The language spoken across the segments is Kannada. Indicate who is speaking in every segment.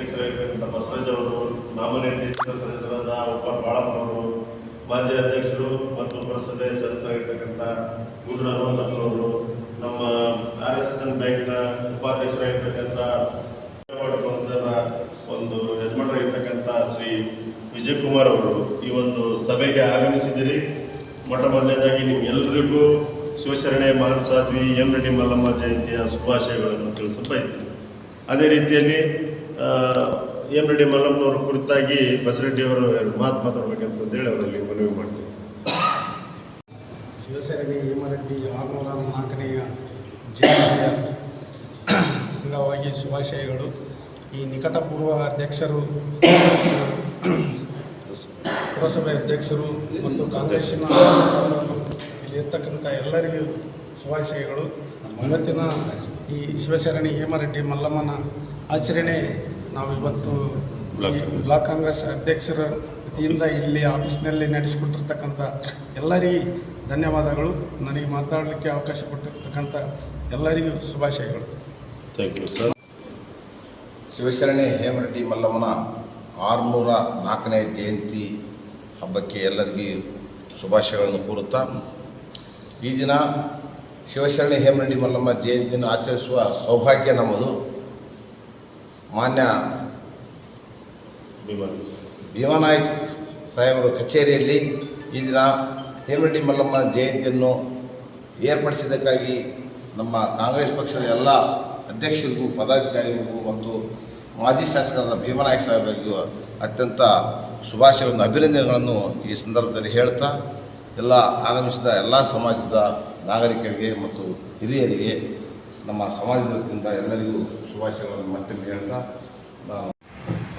Speaker 1: ಅಧ್ಯಕ್ಷರಾಗಿರ್ತಕ್ಕಂಥ ಬಸವರಾಜ್ ಅವರು, ನಾಮನಿರ್ದೇಶಿತ ಸದಸ್ಯರಾದ ಉಪ್ಪರ್ ಬಾಳಪ್ಪನವರು, ಮಾಜಿ ಅಧ್ಯಕ್ಷರು ಮತ್ತು ಪುರಸಭೆ ಸದಸ್ಯರಾಗಿರ್ತಕ್ಕಂಥ ಗುಡ್ರ ಹನುಮಂತಪ್ಪನವರು, ನಮ್ಮ RSS ಬ್ಯಾಂಕ್ನ ಉಪಾಧ್ಯಕ್ಷರಾಗಿರ್ತಕ್ಕಂಥ ಒಂದು ಯಜಮಾನರಾಗಿರ್ತಕ್ಕಂಥ ಶ್ರೀ ವಿಜಯಕುಮಾರ್ ಅವರು ಈ ಒಂದು ಸಭೆಗೆ ಆಗಮಿಸಿದ್ದೀರಿ. ಮೊಟ್ಟ ಮೊದಲನೇದಾಗಿ ನಿಮ್ಗೆಲ್ಲರಿಗೂ ಶಿವಶರಣೆ ಮಹಾನ್ ಸಾಧ್ವಿ ಎಂ ರೆಡ್ಡಿ ಮಲ್ಲಮ್ಮ ಜಯಂತಿಯ ಶುಭಾಶಯಗಳನ್ನು ತಿಳಿಸ ಬಯಸ್ತೀನಿ. ಅದೇ ರೀತಿಯಲ್ಲಿ ಎಂ ರೆಡ್ಡಿ ಮಲ್ಲಮ್ಮನವರ ಕುರಿತಾಗಿ ಬಸರೆಡ್ಡಿಯವರು ಮಾತಾಡಬೇಕಂತಂದೇಳಿ ಅವರಲ್ಲಿ ಮನವಿ ಮಾಡ್ತೀವಿ.
Speaker 2: ಶಿವಶರಣೆ ಹೇಮರೆಡ್ಡಿ 604ನೇ ಜಯಂತಿಯ ಅಂಗವಾಗಿ ಶುಭಾಶಯಗಳು. ಈ ನಿಕಟಪೂರ್ವ ಅಧ್ಯಕ್ಷರು, ಪುರಸಭೆ ಅಧ್ಯಕ್ಷರು ಮತ್ತು ಕಾಂಗ್ರೆಸ್ಸಿನ ಇಲ್ಲಿ ಇರ್ತಕ್ಕಂಥ ಎಲ್ಲರಿಗೂ ಶುಭಾಶಯಗಳು. ಇವತ್ತಿನ ಈ ಶಿವಶರಣೆ ಹೇಮರೆಡ್ಡಿ ಮಲ್ಲಮ್ಮನ ಆಚರಣೆ ನಾವು ಇವತ್ತು ಬ್ಲಾಕ್ ಕಾಂಗ್ರೆಸ್ ಅಧ್ಯಕ್ಷರ ವತಿಯಿಂದ ಇಲ್ಲಿ ಆಫೀಸ್ನಲ್ಲಿ ನಡೆಸಿಕೊಟ್ಟಿರ್ತಕ್ಕಂಥ ಎಲ್ಲರಿಗೂ ಧನ್ಯವಾದಗಳು. ನನಗೆ ಮಾತಾಡಲಿಕ್ಕೆ ಅವಕಾಶ ಕೊಟ್ಟಿರ್ತಕ್ಕಂಥ ಎಲ್ಲರಿಗೂ ಶುಭಾಶಯಗಳು.
Speaker 1: Thank you sir.
Speaker 3: ಶಿವಶರಣೆ ಹೇಮರೆಡ್ಡಿ ಮಲ್ಲಮ್ಮನ 604ನೇ ಜಯಂತಿ ಹಬ್ಬಕ್ಕೆ ಎಲ್ಲರಿಗೂ ಶುಭಾಶಯಗಳನ್ನು ಕೋರುತ್ತಾ, ಈ ದಿನ ಶಿವಶರಣೆ ಹೇಮರೆಡ್ಡಿ ಮಲ್ಲಮ್ಮ ಜಯಂತಿಯನ್ನು ಆಚರಿಸುವ ಸೌಭಾಗ್ಯ ನಮ್ಮದು. ಮಾನ್ಯ ಭೀಮಾನಾಯ್ಕ ಸಾಹೇಬರ ಕಚೇರಿಯಲ್ಲಿ ಈ ದಿನ ಹೇಮರೆಡ್ಡಿ ಮಲ್ಲಮ್ಮ ಜಯಂತಿಯನ್ನು ಏರ್ಪಡಿಸಿದ್ದಕ್ಕಾಗಿ ನಮ್ಮ ಕಾಂಗ್ರೆಸ್ ಪಕ್ಷದ ಎಲ್ಲ ಅಧ್ಯಕ್ಷರಿಗೂ, ಪದಾಧಿಕಾರಿಗಳಿಗೂ ಮತ್ತು ಮಾಜಿ ಶಾಸಕರಾದ ಭೀಮನಾಯ್ಕ ಸಾಹೇಬರಿಗೂ ಅತ್ಯಂತ ಶುಭಾಶಯಗಳನ್ನು, ಅಭಿನಂದನೆಗಳನ್ನು ಈ ಸಂದರ್ಭದಲ್ಲಿ ಹೇಳ್ತಾ, ಎಲ್ಲ ಆಗಮಿಸಿದ ಎಲ್ಲ ಸಮಾಜದ ನಾಗರಿಕರಿಗೆ ಮತ್ತು ಹಿರಿಯರಿಗೆ ನಮ್ಮ ಸಮಾಜದ ವತಿಯಿಂದ ಎಲ್ಲರಿಗೂ ಶುಭಾಶಯಗಳನ್ನು ಮತ್ತೆ ಹೇಳ್ತಾ,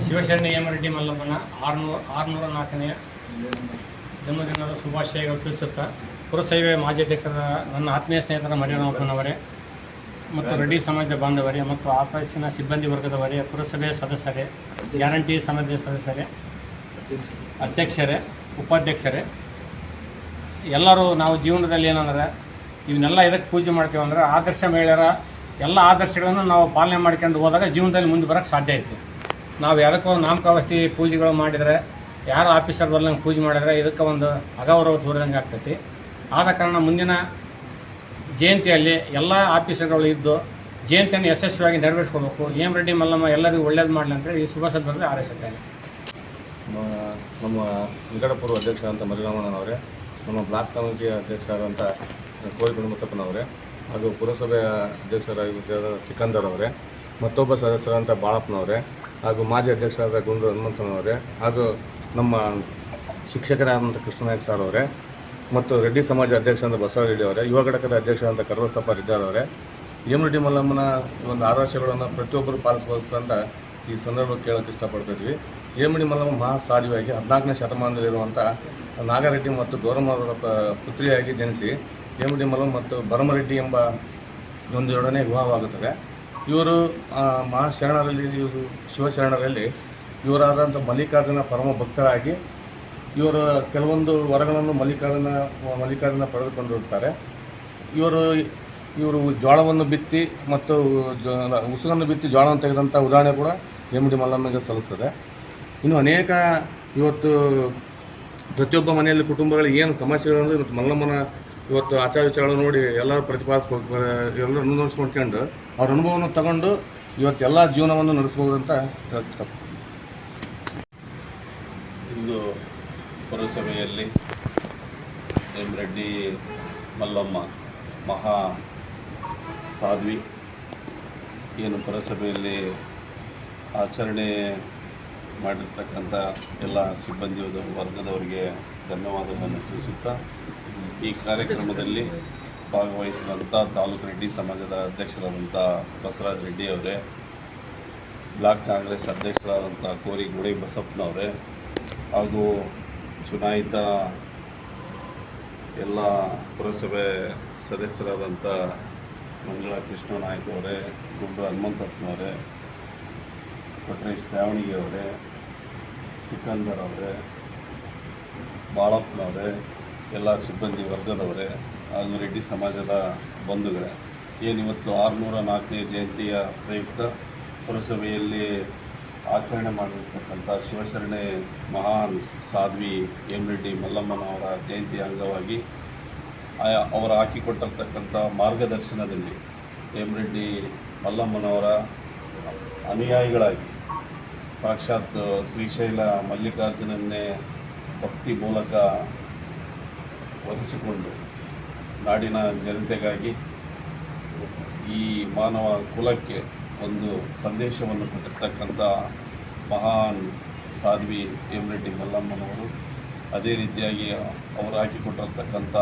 Speaker 4: ಶಿವಶರಣೆ ಹೇಮರೆಡ್ಡಿ ಮಲ್ಲಮ್ಮನ 604ನೇ ಜನ್ಮದಿನದ ಶುಭಾಶಯಗಳು ತಿಳಿಸುತ್ತಾ, ಪುರಸಭೆ ಮಾಜಿ ಅಧ್ಯಕ್ಷರ ನನ್ನ ಆತ್ಮೀಯ ಸ್ನೇಹಿತರ ಮರಿಯಮ್ಮನವರೇ ಮತ್ತು ರೆಡ್ಡಿ ಸಮಾಜದ ಬಾಂಧವರೇ ಮತ್ತು ಆಫೀಸಿನ ಸಿಬ್ಬಂದಿ ವರ್ಗದವರೇ, ಪುರಸಭೆ ಸದಸ್ಯರೇ, ಗ್ಯಾರಂಟಿ ಸಮಿತಿಯ ಸದಸ್ಯರೇ, ಅಧ್ಯಕ್ಷರೇ, ಉಪಾಧ್ಯಕ್ಷರೇ, ಎಲ್ಲರೂ ನಾವು ಜೀವನದಲ್ಲಿ ಏನಂದರೆ ಇವನ್ನೆಲ್ಲ ಇದಕ್ಕೆ ಪೂಜೆ ಮಾಡ್ತೀವಿ ಅಂದರೆ ಆದರ್ಶ ಮಹಿಳೆಯರ ಎಲ್ಲ ಆದರ್ಶಗಳನ್ನು ನಾವು ಪಾಲನೆ ಮಾಡ್ಕೊಂಡು ಹೋದಾಗ ಜೀವನದಲ್ಲಿ ಮುಂದೆ ಬರೋಕ್ಕೆ ಸಾಧ್ಯ ಐತಿ. ನಾವು ಯಾವುದಕ್ಕೋ ನಾಮಕಾವಸ್ತಿ ಪೂಜೆಗಳು ಮಾಡಿದರೆ, ಯಾರು ಆಫೀಸರ್ ಬರ್ಲಂಗೆ ಪೂಜೆ ಮಾಡಿದರೆ ಇದಕ್ಕೆ ಒಂದು ಅಗೌರವ ತೋರಿದಂಗೆ ಆಗ್ತೈತಿ. ಆದ ಕಾರಣ ಮುಂದಿನ ಜಯಂತಿಯಲ್ಲಿ ಎಲ್ಲ ಆಫೀಸರ್ಗಳು ಇದ್ದು ಜಯಂತಿಯನ್ನು ಯಶಸ್ವಿಯಾಗಿ ನೆರವೇರಿಸ್ಕೊಳ್ಬೇಕು. ಹೇಮರೆಡ್ಡಿ ಮಲ್ಲಮ್ಮ ಎಲ್ಲರಿಗೂ ಒಳ್ಳೇದು ಮಾಡಲಿ ಅಂತೇಳಿ ಈ ಶುಭ ಸಂದರ್ಭದಲ್ಲಿ ಹಾರೈಸುತ್ತೇನೆ.
Speaker 5: ನಮ್ಮ ನಿಕಟಪೂರ್ವ ಅಧ್ಯಕ್ಷ ಅಂತ ಮರಿರಾಮಣ್ಣನವರೇ, ನಮ್ಮ ಬ್ಲಾಕ್ ಸಮಿತಿಯ ಅಧ್ಯಕ್ಷರಾದಂಥ ಕೋರಿ ಗುಣಮಸಪ್ಪನವರೇ, ಹಾಗೂ ಪುರಸಭೆಯ ಅಧ್ಯಕ್ಷರಾಗಿದ್ದ ಸಿಕಂದರ್ ಅವರೇ, ಮತ್ತೊಬ್ಬ ಸದಸ್ಯರಾದಂಥ ಬಾಳಪ್ಪನವರೇ, ಹಾಗೂ ಮಾಜಿ ಅಧ್ಯಕ್ಷರಾದ ಗುಂಡ್ರು ಹನುಮಂತನವರೇ, ಹಾಗೂ ನಮ್ಮ ಶಿಕ್ಷಕರಾದಂಥ ಕೃಷ್ಣನಾಯ್ಕ ಸರ್ ಅವರೇ, ಮತ್ತು ರೆಡ್ಡಿ ಸಮಾಜ ಅಧ್ಯಕ್ಷರಾದ ಬಸವರೆಡ್ಡಿ ಅವರೇ, ಯುವ ಘಟಕದ ಅಧ್ಯಕ್ಷರಾದಂಥ ಕರ್ವಸಪ್ಪ ರೆಡ್ಡಿಯವರೇ, ಹೇಮರೆಡ್ಡಿ ಮಲ್ಲಮ್ಮನ ಒಂದು ಆದರ್ಶಗಳನ್ನು ಪ್ರತಿಯೊಬ್ಬರು ಪಾಲಿಸಬೇಕು ಅಂತ ಈ ಸಂದರ್ಭ ಕೇಳೋಕ್ಕೆ ಇಷ್ಟಪಡ್ತಿದ್ವಿ. ಹೇಮರೆಡ್ಡಿ ಮಲ್ಲಮ್ಮ ಮಹಾ ಸಾಧ್ವಿಯಾಗಿ 14ನೇ ಶತಮಾನದಲ್ಲಿರುವಂಥ ನಾಗರೆಡ್ಡಿ ಮತ್ತು ಗೌರಮ್ಮರ ಪುತ್ರಿಯಾಗಿ ಜನಿಸಿ ಹೇಮರೆಡ್ಡಿ ಮಲ್ಲಮ್ಮ ಮತ್ತು ಭರಮರೆಡ್ಡಿ ಎಂಬ ಒಂದು ಜೋಡಣೆ ವಿವಾಹವಾಗುತ್ತದೆ. ಇವರು ಮಹಾಶರಣರಲ್ಲಿ, ಇವರು ಶಿವಶರಣರಲ್ಲಿ ಇವರಾದಂಥ ಮಲ್ಲಿಕಾರ್ಜುನ ಪರಮ ಭಕ್ತರಾಗಿ ಇವರು ಕೆಲವೊಂದು ವರಗಳನ್ನು ಮಲ್ಲಿಕಾರ್ಜುನ ಪಡೆದುಕೊಂಡಿರುತ್ತಾರೆ. ಇವರು ಜೋಳವನ್ನು ಬಿತ್ತಿ ಮತ್ತು ಉಸುಗನ್ನು ಬಿತ್ತಿ ಜೋಳವನ್ನು ತೆಗೆದಂಥ ಉದಾಹರಣೆ ಕೂಡ ಹೇಮರೆಡ್ಡಿ ಮಲ್ಲಮ್ಮಗೆ ಸಲ್ಲಿಸ್ತದೆ. ಇನ್ನು ಅನೇಕ ಇವತ್ತು ಪ್ರತಿಯೊಬ್ಬ ಮನೆಯಲ್ಲಿ ಕುಟುಂಬಗಳಿಗೆ ಏನು ಸಮಸ್ಯೆಗಳು ಇವತ್ತು ಮಲ್ಲಮ್ಮನ ಇವತ್ತು ಆಚಾರ ವಿಚಾರಗಳನ್ನು ನೋಡಿ ಎಲ್ಲರೂ ಪ್ರತಿಪಾದಿಸ್ಬೇಕು, ಎಲ್ಲರೂ ಅನುಭವಿಸ್ಕೊಂಡು ಅವ್ರ ಅನುಭವವನ್ನು ತಗೊಂಡು ಇವತ್ತೆಲ್ಲ ಜೀವನವನ್ನು ನಡೆಸ್ಬೋದು ಅಂತ ಹೇಳಕ್ಕೆ ಇಷ್ಟಪಡ್ತೀನಿ.
Speaker 6: ಇಂದು ಪುರಸಭೆಯಲ್ಲಿ ಹೇಮರೆಡ್ಡಿ ಮಲ್ಲಮ್ಮ ಮಹಾ ಸಾಧ್ವಿ ಏನು ಪುರಸಭೆಯಲ್ಲಿ ಆಚರಣೆ ಮಾಡಿರ್ತಕ್ಕಂಥ ಎಲ್ಲ ಸಿಬ್ಬಂದಿ ವರ್ಗದವರಿಗೆ ಧನ್ಯವಾದಗಳನ್ನು ತಿಳಿಸುತ್ತಾ, ಈ ಕಾರ್ಯಕ್ರಮದಲ್ಲಿ ಭಾಗವಹಿಸಿದಂಥ ತಾಲೂಕು ರೆಡ್ಡಿ ಸಮಾಜದ ಅಧ್ಯಕ್ಷರಾದಂಥ ಬಸವರಾಜ್ ರೆಡ್ಡಿ ಅವರೇ, ಬ್ಲಾಕ್ ಕಾಂಗ್ರೆಸ್ ಅಧ್ಯಕ್ಷರಾದಂಥ ಕೋರಿ ಗುಡಿ ಬಸಪ್ಪನವರೇ, ಹಾಗೂ ಚುನಾಯಿತ ಎಲ್ಲ ಪುರಸಭೆ ಸದಸ್ಯರಾದಂಥ ಮಂಗಳ ಕೃಷ್ಣನಾಯ್ಕ ಅವರೇ, ಗುಡ್ರ ಹನುಮಂತಪ್ಪನವರೇ, ಕೊಟ್ರೇಶ್ ತ್ಯಾವಣಿಗೆ ಅವರೇ, ಸಿಕಂದರ್ ಅವರೇ, ಬಾಳಪ್ಪನವರೇ, ಎಲ್ಲ ಸಿಬ್ಬಂದಿ ವರ್ಗದವರೇ, ಹಾಗೂ ರೆಡ್ಡಿ ಸಮಾಜದ ಬಂಧುಗಳೇ, ಏನಿವತ್ತು 604ನೇ ಜಯಂತಿಯ ಪ್ರಯುಕ್ತ ಪುರಸಭೆಯಲ್ಲಿ ಆಚರಣೆ ಮಾಡಿರ್ತಕ್ಕಂಥ ಶಿವಶರಣೆ ಮಹಾನ್ ಸಾಧ್ವಿ ಹೇಮರೆಡ್ಡಿ ಮಲ್ಲಮ್ಮನವರ ಜಯಂತಿ ಅಂಗವಾಗಿ ಅವರು ಹಾಕಿಕೊಟ್ಟಿರ್ತಕ್ಕಂಥ ಮಾರ್ಗದರ್ಶನದಲ್ಲಿ ಹೇಮರೆಡ್ಡಿ ಮಲ್ಲಮ್ಮನವರ ಅನುಯಾಯಿಗಳಾಗಿ ಸಾಕ್ಷಾತ್ ಶ್ರೀಶೈಲ ಮಲ್ಲಿಕಾರ್ಜುನನ್ನೇ ಭಕ್ತಿ ಮೂಲಕ ಒಲಿಸಿಕೊಂಡು ನಾಡಿನ ಜನತೆಗಾಗಿ ಈ ಮಾನವ ಕುಲಕ್ಕೆ ಒಂದು ಸಂದೇಶವನ್ನು ಕೊಟ್ಟಿರ್ತಕ್ಕಂಥ ಮಹಾನ್ ಸಾಧ್ವಿ ಹೇಮರೆಡ್ಡಿ ಮಲ್ಲಮ್ಮನವರು ಅದೇ ರೀತಿಯಾಗಿ ಅವರು ಹಾಕಿಕೊಟ್ಟಿರ್ತಕ್ಕಂಥ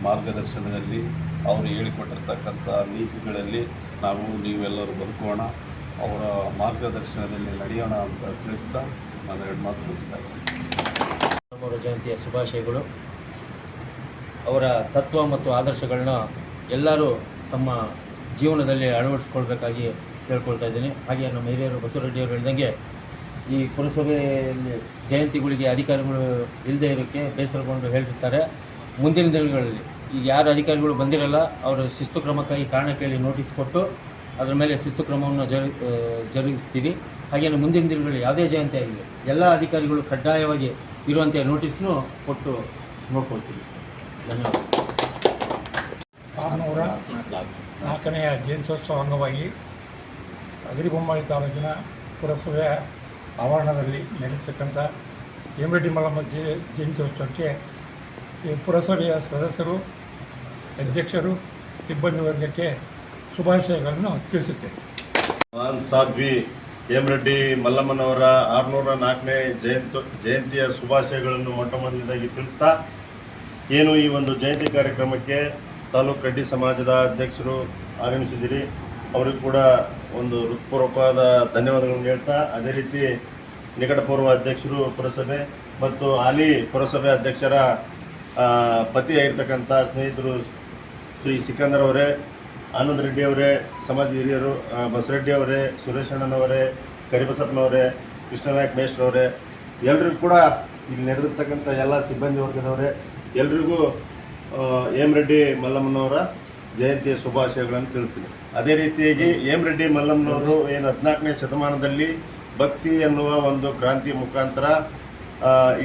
Speaker 6: ಮಾರ್ಗದರ್ಶನದಲ್ಲಿ ಅವರು ಹೇಳಿಕೊಟ್ಟಿರ್ತಕ್ಕಂಥ ನೀತಿಗಳಲ್ಲಿ ನೀವೆಲ್ಲರೂ ಬದುಕೋಣ, ಅವರ ಮಾರ್ಗದರ್ಶನದಲ್ಲಿ ನಡೆಯೋಣ ಅಂತ ತಿಳಿಸ್ತಾ ನಾನು 2 ಮಾತು ಮುಗಿಸ್ತಾ ಇದ್ದೀನಿ.
Speaker 7: ಅವರ ಜಯಂತಿಯ ಶುಭಾಶಯಗಳು. ಅವರ ತತ್ವ ಮತ್ತು ಆದರ್ಶಗಳನ್ನ ಎಲ್ಲರೂ ತಮ್ಮ ಜೀವನದಲ್ಲಿ ಅಳವಡಿಸ್ಕೊಳ್ಬೇಕಾಗಿ ಕೇಳ್ಕೊಳ್ತಾ ಇದ್ದೀನಿ. ಹಾಗೆ ನಮ್ಮ ಹಿರಿಯರು ಬಸವರೆಡ್ಡಿಯವರು ಹೇಳಿದಂಗೆ ಈ ಪುರಸಭೆಯಲ್ಲಿ ಜಯಂತಿಗಳಿಗೆ ಅಧಿಕಾರಿಗಳು ಇಲ್ಲದೇ ಇರೋಕ್ಕೆ ಬೇಸರಗೊಂಡು ಹೇಳಿರ್ತಾರೆ. ಮುಂದಿನ ದಿನಗಳಲ್ಲಿ ಈಗ ಯಾರು ಅಧಿಕಾರಿಗಳು ಬಂದಿರಲ್ಲ ಅವರ ಶಿಸ್ತು ಕ್ರಮಕ್ಕಾಗಿ ಕಾರಣ ಕೇಳಿ ನೋಟಿಸ್ ಕೊಟ್ಟು ಅದರ ಮೇಲೆ ಶಿಸ್ತು ಕ್ರಮವನ್ನು ಜರುಗಿಸ್ತೀವಿ. ಹಾಗೆಯೇ ಮುಂದಿನ ದಿನಗಳಲ್ಲಿ ಯಾವುದೇ ಜಯಂತಿ ಆಗಲಿ ಎಲ್ಲ ಅಧಿಕಾರಿಗಳು ಕಡ್ಡಾಯವಾಗಿ ಇರುವಂಥ ನೋಟಿಸ್ನು ಕೊಟ್ಟು ನೋಡ್ಕೊಳ್ತೀವಿ. ಧನ್ಯವಾದ.
Speaker 2: 604ನೇ ಜಯಂತ್ಯೋತ್ಸವ ಅಂಗವಾಗಿ ಅಗರಿಬೊಮ್ಮಾಳಿ ತಾಲೂಕಿನ ಪುರಸಭೆಯ ಆವರಣದಲ್ಲಿ ನಡೆಸತಕ್ಕಂಥ ಹೇಮರೆಡ್ಡಿ ಮಲ್ಲಮ್ಮ ಜಯಂತ್ಯೋತ್ಸವಕ್ಕೆ ಈ ಪುರಸಭೆಯ ಸದಸ್ಯರು, ಅಧ್ಯಕ್ಷರು, ಸಿಬ್ಬಂದಿ ವರ್ಗಕ್ಕೆ ಶುಭಾಶಯಗಳನ್ನು ತಿಳಿಸುತ್ತೇನೆ.
Speaker 1: ಮಹಾನ್ ಸಾಧ್ವಿ ಹೇಮರೆಡ್ಡಿ ಮಲ್ಲಮ್ಮನವರ 604ನೇ ಜಯಂತಿಯ ಶುಭಾಶಯಗಳನ್ನು ಮೊಟ್ಟಮೊದಲನೇದಾಗಿ ತಿಳಿಸ್ತಾ ಏನು ಈ ಒಂದು ಜಯಂತಿ ಕಾರ್ಯಕ್ರಮಕ್ಕೆ ತಾಲೂಕು ರೆಡ್ಡಿ ಸಮಾಜದ ಅಧ್ಯಕ್ಷರು ಆಗಮಿಸಿದ್ದೀರಿ, ಅವರಿಗೂ ಕೂಡ ಒಂದು ಹೃತ್ಪೂರ್ವಕವಾದ ಧನ್ಯವಾದಗಳನ್ನು ಹೇಳ್ತಾ, ಅದೇ ರೀತಿ ನಿಕಟಪೂರ್ವ ಅಧ್ಯಕ್ಷರು ಪುರಸಭೆ ಮತ್ತು ಹಾಲಿ ಪುರಸಭೆ ಅಧ್ಯಕ್ಷರ ಪತಿಯಾಗಿರ್ತಕ್ಕಂಥ ಸ್ನೇಹಿತರು ಶ್ರೀ ಸಿಕಂದರ್ ಅವರೇ, ಆನಂದ್ ರೆಡ್ಡಿ ಅವರೇ, ಸಮಾಜ ಹಿರಿಯರು ಬಸರೆಡ್ಡಿ ಅವರೇ, ಸುರೇಶ್ ಅಣ್ಣನವರೇ, ಕರಿಬಸಪ್ಪನವರೇ, ಕೃಷ್ಣನಾಯಕ್ ಮೇಷ್ಟ್ರವರೇ, ಎಲ್ರಿಗೂ ಕೂಡ ಇಲ್ಲಿ ನಡೆದಿರ್ತಕ್ಕಂಥ ಎಲ್ಲ ಸಿಬ್ಬಂದಿ ವರ್ಗದವರೇ ಎಲ್ರಿಗೂ ಹೇಮರೆಡ್ಡಿ ಮಲ್ಲಮ್ಮನವರ ಜಯಂತಿಯ ಶುಭಾಶಯಗಳನ್ನು ತಿಳಿಸ್ತೀನಿ. ಅದೇ ರೀತಿಯಾಗಿ ಹೇಮರೆಡ್ಡಿ ಮಲ್ಲಮ್ಮನವರು ಏನು 14ನೇ ಶತಮಾನದಲ್ಲಿ ಭಕ್ತಿ ಎನ್ನುವ ಒಂದು ಕ್ರಾಂತಿ ಮುಖಾಂತರ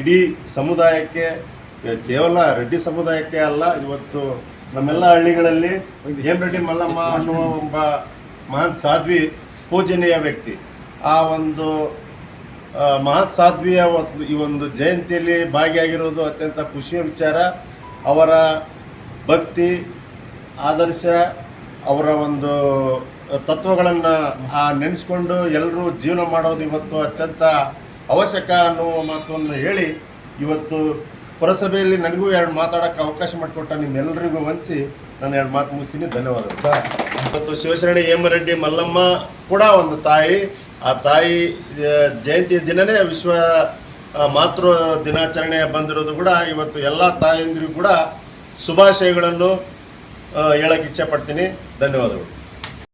Speaker 1: ಇಡೀ ಸಮುದಾಯಕ್ಕೆ, ಕೇವಲ ರೆಡ್ಡಿ ಸಮುದಾಯಕ್ಕೆ ಅಲ್ಲ, ಇವತ್ತು ನಮ್ಮೆಲ್ಲ ಹಳ್ಳಿಗಳಲ್ಲಿ ಹೇಮರೆಡ್ಡಿ ಮಲ್ಲಮ್ಮ ಅನ್ನುವ ಒಬ್ಬ ಮಹಾನ್ ಸಾಧ್ವಿ ಪೂಜನೀಯ ವ್ಯಕ್ತಿ. ಆ ಒಂದು ಮಹಾನ್ ಸಾಧ್ವಿಯ ಈ ಒಂದು ಜಯಂತಿಯಲ್ಲಿ ಭಾಗಿಯಾಗಿರೋದು ಅತ್ಯಂತ ಖುಷಿಯ ವಿಚಾರ. ಅವರ ಭಕ್ತಿ, ಆದರ್ಶ, ಅವರ ಒಂದು ತತ್ವಗಳನ್ನು ನೆನೆಸ್ಕೊಂಡು ಎಲ್ಲರೂ ಜೀವನ ಮಾಡೋದು ಇವತ್ತು ಅತ್ಯಂತ ಅವಶ್ಯಕ ಅನ್ನುವ ಮಾತನ್ನು ಹೇಳಿ ಇವತ್ತು ಪುರಸಭೆಯಲ್ಲಿ ನನಗೂ 2 ಮಾತಾಡೋಕ್ಕೆ ಅವಕಾಶ ಮಾಡಿಕೊಟ್ಟ ನಿಮ್ಮೆಲ್ಲರಿಗೂ ವಂದಿಸಿ ನಾನು 2 ಮಾತು ಮುಗಿಸ್ತೀನಿ. ಧನ್ಯವಾದಗಳು. ಇವತ್ತು ಶಿವಶರಣೆ ಹೇಮರೆಡ್ಡಿ ಮಲ್ಲಮ್ಮ ಕೂಡ ಒಂದು ತಾಯಿ. ಆ ತಾಯಿ ಜಯಂತಿ ದಿನವೇ ವಿಶ್ವ ಮಾತೃ ದಿನಾಚರಣೆ ಬಂದಿರೋದು ಕೂಡ ಇವತ್ತು ಎಲ್ಲ ತಾಯಂದಿರಿಗೂ ಕೂಡ ಶುಭಾಶಯಗಳನ್ನು ಹೇಳಕ್ಕೆ ಇಚ್ಛೆ ಪಡ್ತೀನಿ. ಧನ್ಯವಾದಗಳು.